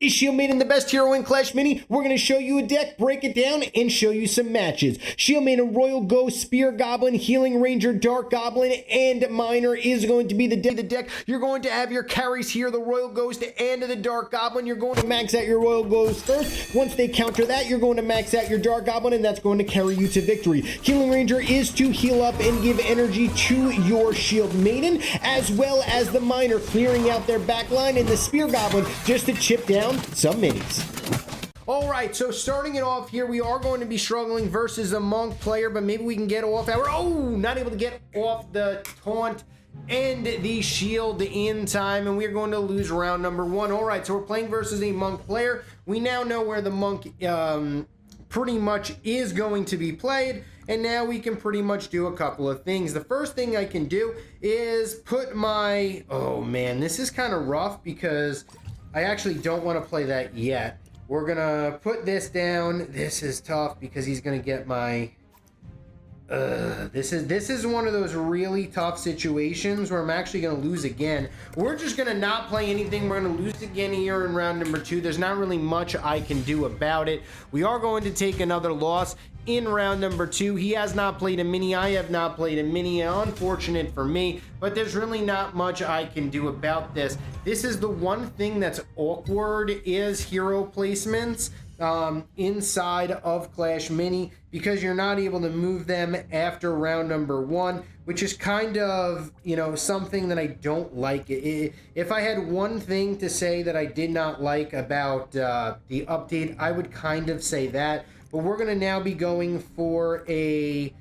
Is Shield Maiden the best hero in Clash Mini? We're going to show you a deck, break it down, and show you some matches. Shield Maiden, Royal Ghost, Spear Goblin, Healing Ranger, Dark Goblin, and Miner is going to be the deck. You're going to have your carries here, the Royal Ghost and the Dark Goblin. You're going to max out your Royal Ghost first. Once they counter that, you're going to max out your Dark Goblin, and that's going to carry you to victory. Healing Ranger is to heal up and give energy to your Shield Maiden, as well as the Miner clearing out their backline, and the Spear Goblin just to chip down some minis. All right, so starting it off here, we are going to be struggling versus a Monk player, but maybe we can get off our, not able to get off the taunt and the shield in time, and we're going to lose round number one. All right, so we're playing versus a Monk player. We now know where the Monk pretty much is going to be played, and now we can pretty much do a couple of things. The first thing I can do is put my, oh man, this is kind of rough because I actually don't want to play that yet. We're gonna put this down. This is tough because he's gonna get my this is one of those really tough situations where I'm actually gonna lose again. We're just gonna not play anything. We're gonna lose again here in round number two. There's not really much I can do about it. We are going to take another loss in round number two. He has not played a mini. I have not played a mini. Unfortunate for me, but there's really not much I can do about this. This is the one thing that's awkward is hero placements inside of Clash Mini, because you're not able to move them after round number one, which is kind of, you know, something that I don't like. If I had one thing to say that I did not like about the update, I would kind of say that. But we're going to now be going for a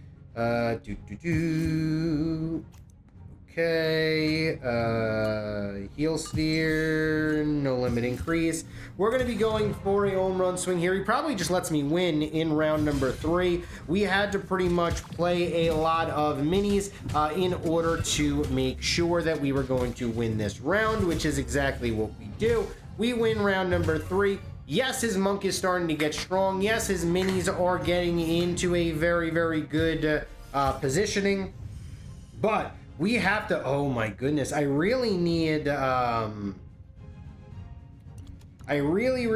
heal sphere, no limit increase. We're going to be going for a home run swing here. He probably just lets me win in round number three. We had to pretty much play a lot of minis in order to make sure that we were going to win this round, which is exactly what we do. We win round number three. Yes, his Monk is starting to get strong. Yes, his minis are getting into a very, very good positioning. But we have to, oh my goodness, I really need, I really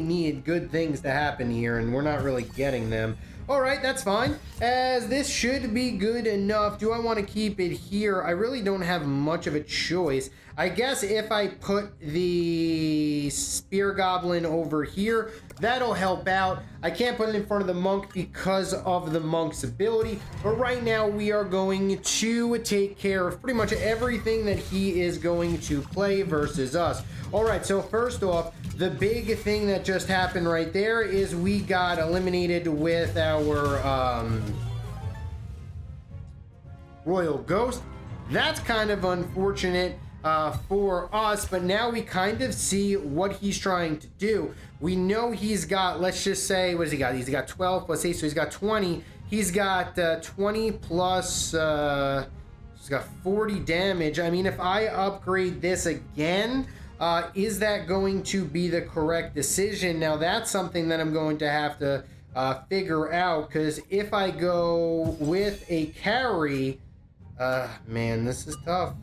need good things to happen here, and we're not really getting them. All right, that's fine, as this should be good enough. Do I want to keep it here? I really don't have much of a choice. I guess if I put the Spear Goblin over here, that'll help out. I can't put it in front of the Monk because of the Monk's ability, but right now we are going to take care of pretty much everything that he is going to play versus us. All right, so first off, the big thing that just happened right there is we got eliminated with our Royal Ghost. That's kind of unfortunate for us, but now we kind of see what he's trying to do. We know he's got, let's just say, what has he got? He's got 12 plus 8, so he's got 20. He's got 20 plus, he's got 40 damage. I mean, if I upgrade this again, is that going to be the correct decision? Now, that's something that I'm going to have to figure out, because if I go with a carry, man, this is tough.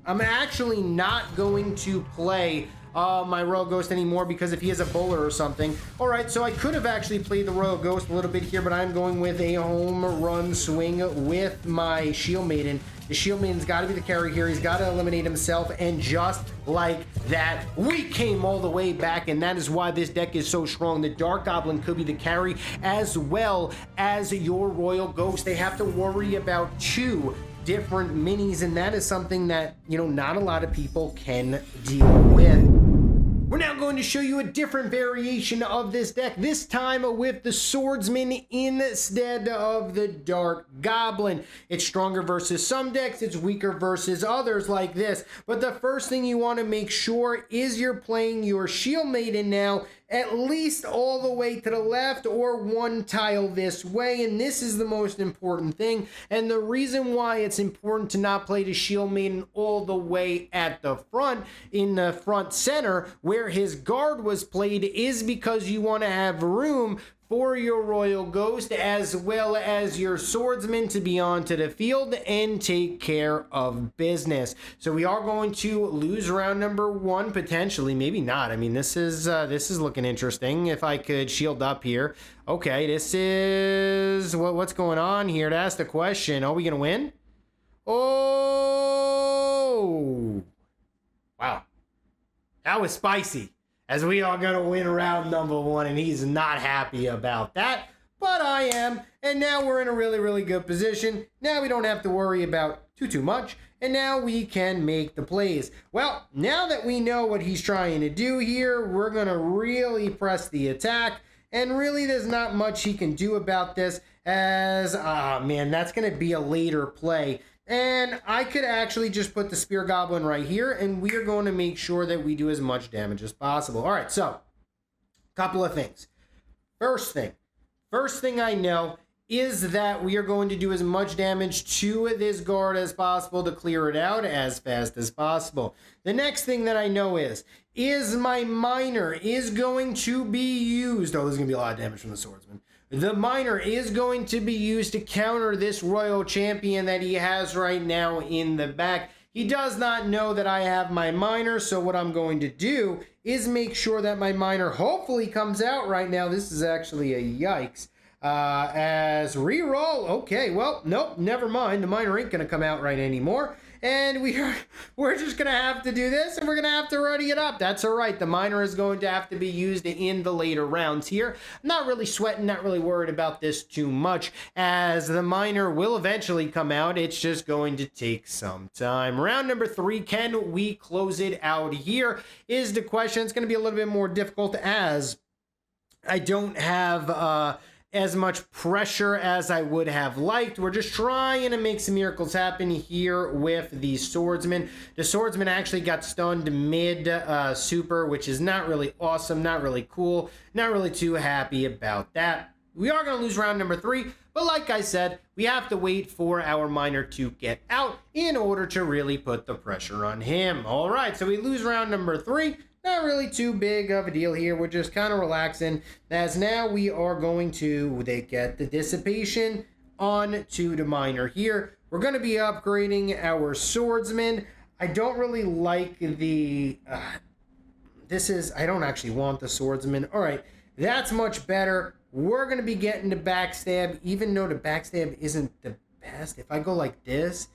I'm actually not going to play my Royal Ghost anymore, because if he has a bowler or something. All right, so I could have actually played the Royal Ghost a little bit here, but I'm going with a home run swing with my Shield Maiden. The Shield Maiden's got to be the carry here. He's got to eliminate himself, and just like that, we came all the way back, and that is why this deck is so strong. The Dark Goblin could be the carry, as well as your Royal Ghost. They have to worry about two different minis, and that is something that, you know, not a lot of people can deal with. We're now going to show you a different variation of this deck, this time with the Swordsman instead of the Dark Goblin. It's stronger versus some decks, it's weaker versus others like this. But the first thing you want to make sure is you're playing your Shield Maiden now at least all the way to the left or one tile this way, and this is the most important thing. And the reason why it's important to not play the Shield Maiden all the way at the front, in the front center where his guard was played, is because you want to have room for your Royal Ghost as well as your Swordsman to be onto the field and take care of business. So we are going to lose round number 1 potentially, maybe not. I mean, this is looking interesting. If I could shield up here. Okay, this is what's going on here. To ask the question, are we gonna win? Oh, wow, that was spicy. As we are going to win round number 1, and he's not happy about that. But I am, and now we're in a really, really good position. Now we don't have to worry about too much, and now we can make the plays. Well, now that we know what he's trying to do here, we're going to really press the attack, and really there's not much he can do about this as, man, that's going to be a later play. And I could actually just put the Spear Goblin right here, and we are going to make sure that we do as much damage as possible. All right, so, couple of things. First thing I know is that we are going to do as much damage to this guard as possible to clear it out as fast as possible. The next thing that I know is my Miner is going to be used. Oh, there's going to be a lot of damage from the Swordsman. The Miner is going to be used to counter this Royal Champion that he has right now in the back. He does not know that I have my Miner, so what I'm going to do is make sure that my Miner hopefully comes out right now. This is actually a yikes. As reroll, okay, well, nope, never mind. The Miner ain't going to come out right anymore. And we're just going to have to do this, and we're going to have to ready it up. That's all right. The Miner is going to have to be used in the later rounds here. I'm not really sweating, not really worried about this too much, as the Miner will eventually come out. It's just going to take some time. Round number 3, can we close it out here is the question. It's going to be a little bit more difficult as I don't have as much pressure as I would have liked. We're just trying to make some miracles happen here with the Swordsman. The Swordsman actually got stunned mid super, which is not really awesome, not really cool, not really too happy about that. We are going to lose round number 3, but like I said, we have to wait for our Miner to get out in order to really put the pressure on him. All right, so we lose round number 3. Not really too big of a deal here. We're just kind of relaxing, as now we are going to get the dissipation on to the Miner here. We're going to be upgrading our Swordsman. I don't really like the I don't actually want the Swordsman. All right, that's much better. We're going to be getting the backstab, even though the backstab isn't the best. If I go like this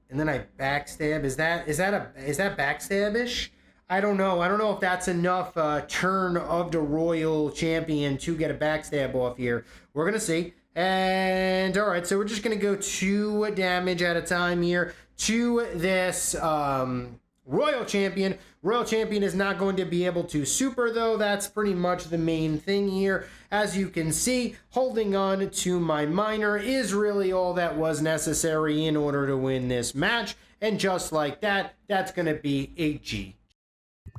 and then I backstab, is that backstab-ish? I don't know. I don't know if that's enough turn of the Royal Champion to get a backstab off here. We're going to see. And all right, so we're just going to go 2 damage at a time here to this Royal Champion. Royal Champion is not going to be able to super, though. That's pretty much the main thing here. As you can see, holding on to my Miner is really all that was necessary in order to win this match. And just like that, that's going to be a G.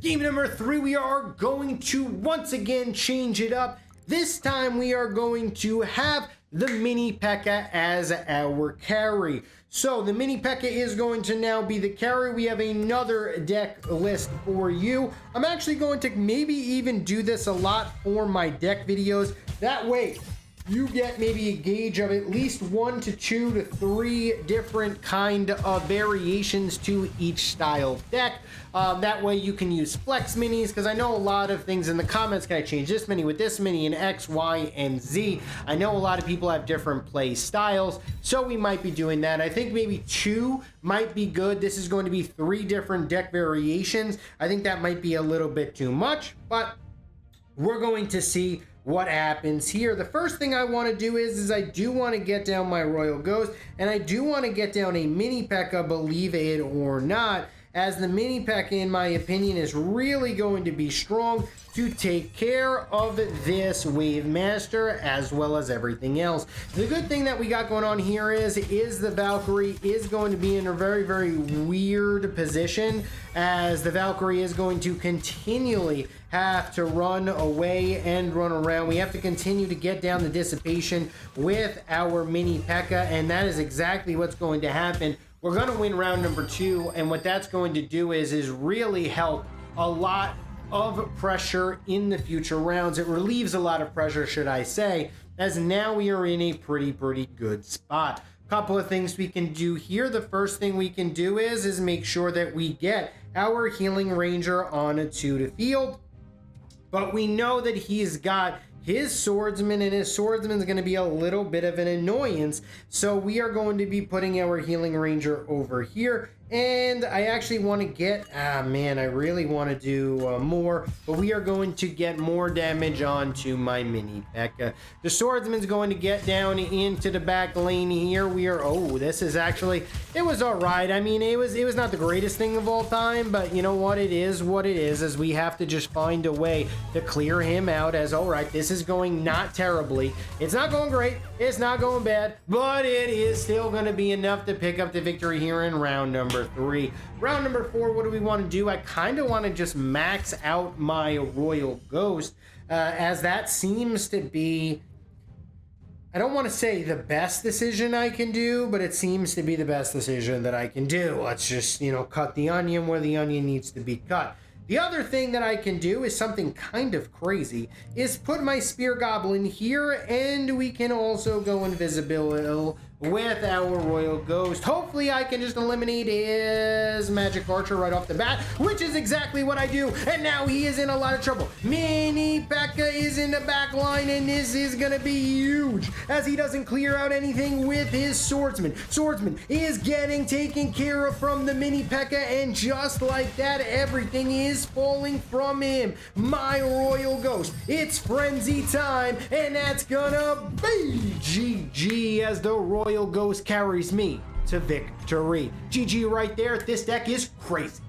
Game number 3, we are going to once again change it up. This time we are going to have the Mini Pekka as our carry. So the Mini Pekka is going to now be the carry. We have another deck list for you. I'm actually going to maybe even do this a lot for my deck videos. That way you get maybe a gauge of at least 1 to 2 to 3 different kind of variations to each style deck. That way you can use flex minis, because I know a lot of things in the comments, can I change this mini with this mini in X, Y, and Z? I know a lot of people have different play styles, so we might be doing that. I think maybe 2 might be good. This is going to be 3 different deck variations. I think that might be a little bit too much, but we're going to see what happens here. The first thing I want to do is I do want to get down my Royal Ghost, and I do want to get down a Mini Pekka, believe it or not, as the Mini Pekka, in my opinion, is really going to be strong to take care of this Wave Master as well as everything else. The good thing that we got going on here is the Valkyrie is going to be in a very, very weird position, as the Valkyrie is going to continually have to run away and run around. We have to continue to get down the dissipation with our Mini Pekka, and that is exactly what's going to happen. We're going to win round number 2, and what that's going to do is really help a lot of pressure in the future rounds. It relieves a lot of pressure, should I say, as now we are in a pretty good spot. Couple of things we can do here. The first thing we can do is make sure that we get our Healing Ranger onto the field. But we know that he's got his Swordsman, and his Swordsman is going to be a little bit of an annoyance. So we are going to be putting our Healing Ranger over here. And I actually want to get, man, I really want to do more, but we are going to get more damage onto my mini Pekka. The Swordsman's going to get down into the back lane here. We are, oh, this is actually, it was all right. I mean, it was not the greatest thing of all time, but you know what it is, as we have to just find a way to clear him out as, all right, this is going not terribly. It's not going great. It's not going bad, but it is still going to be enough to pick up the victory here in round number 3. Round number 4, what do we want to do? I kind of want to just max out my Royal Ghost, as that seems to be, I don't want to say the best decision I can do, but it seems to be the best decision that I can do. Let's just, you know, cut the onion where the onion needs to be cut. The other thing that I can do is something kind of crazy, is put my Spear Goblin here, and we can also go invisible with our Royal Ghost. Hopefully I can just eliminate his Magic Archer right off the bat, which is exactly what I do, and now he is in a lot of trouble. Mini Pekka is in the back line, and this is gonna be huge, as he doesn't clear out anything with his Swordsman. Swordsman is getting taken care of from the Mini Pekka, and just like that, everything is falling from him. My Royal Ghost, it's frenzy time, and that's gonna be GG, as the Royal Ghost carries me to victory. GG right there. This deck is crazy.